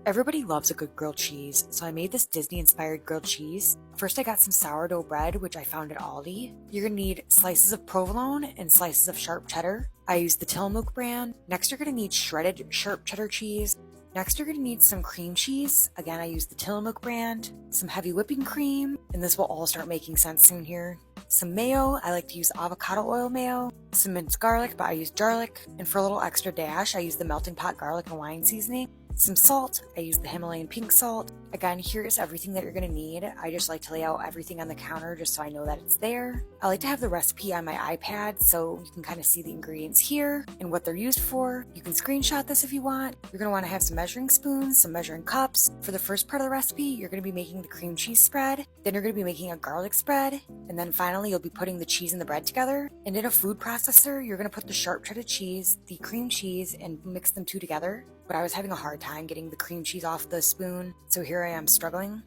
Everybody loves a good grilled cheese, so I made this Disney-inspired grilled cheese. First I got some sourdough bread, which I found at Aldi. You're gonna need slices of provolone and slices of sharp cheddar. I used the Tillamook brand. Next you're gonna need shredded sharp cheddar cheese. Next you're gonna need some cream cheese. Again, I used the Tillamook brand. Some heavy whipping cream, and this will all start making sense soon here. Some mayo, I like to use avocado oil mayo. Some minced garlic, but I used garlic. And for a little extra dash, I used the melting pot garlic and wine seasoning. Some salt, I used the Himalayan pink salt. Again, here is everything that you're going to need. I just like to lay out everything on the counter just so I know that it's there. I like to have the recipe on my iPad so you can kind of see the ingredients here and what they're used for. You can screenshot this if you want. You're going to want to have some measuring spoons, some measuring cups. For the first part of the recipe, you're going to be making the cream cheese spread. Then you're going to be making a garlic spread. And then finally, you'll be putting the cheese and the bread together. And in a food processor, you're going to put the sharp cheddar cheese, the cream cheese, and mix them two together. But I was having a hard time getting the cream cheese off the spoon, so here I am struggling,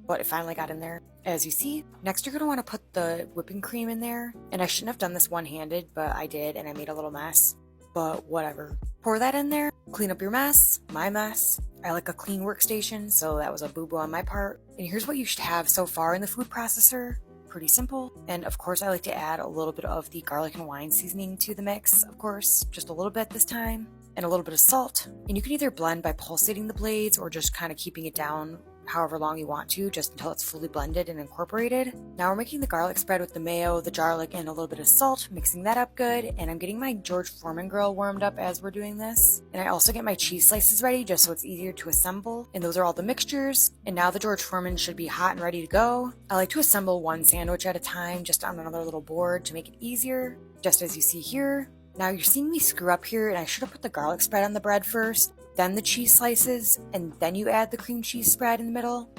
but it finally got in there. As you see, next you're going to want to put the whipping cream in there, and I shouldn't have done this one-handed, but I did, and I made a little mess, but whatever. Pour that in there, clean up your mess, my mess. I like a clean workstation, so that was a boo-boo on my part. And here's what you should have so far in the food processor. Pretty simple. And of course I like to add a little bit of the garlic and wine seasoning to the mix, of course, just a little bit this time, and a little bit of salt. And you can either blend by pulsating the blades or just kind of keeping it down however long you want to, just until it's fully blended and incorporated. Now we're making the garlic spread with the mayo, the garlic, and a little bit of salt, mixing that up good. And I'm getting my George Foreman grill warmed up as we're doing this. And I also get my cheese slices ready just so it's easier to assemble. And those are all the mixtures. And now the George Foreman should be hot and ready to go. I like to assemble one sandwich at a time, just on another little board to make it easier, just as you see here. Now you're seeing me screw up here, and I should have put the garlic spread on the bread first, then the cheese slices, and then you add the cream cheese spread in the middle.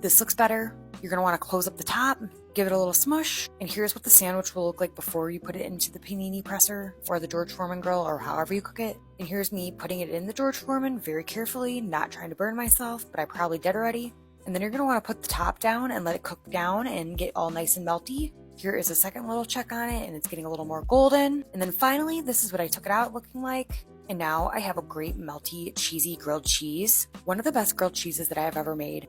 This looks better. You're going to want to close up the top, give it a little smush, and here's what the sandwich will look like before you put it into the panini presser or the George Foreman grill or however you cook it. And here's me putting it in the George Foreman very carefully, not trying to burn myself, but I probably did already. And then you're going to want to put the top down and let it cook down and get all nice and melty. Here is a second little check on it, and it's getting a little more golden. And then finally, this is what I took it out looking like. And now I have a great melty, cheesy grilled cheese. One of the best grilled cheeses that I have ever made.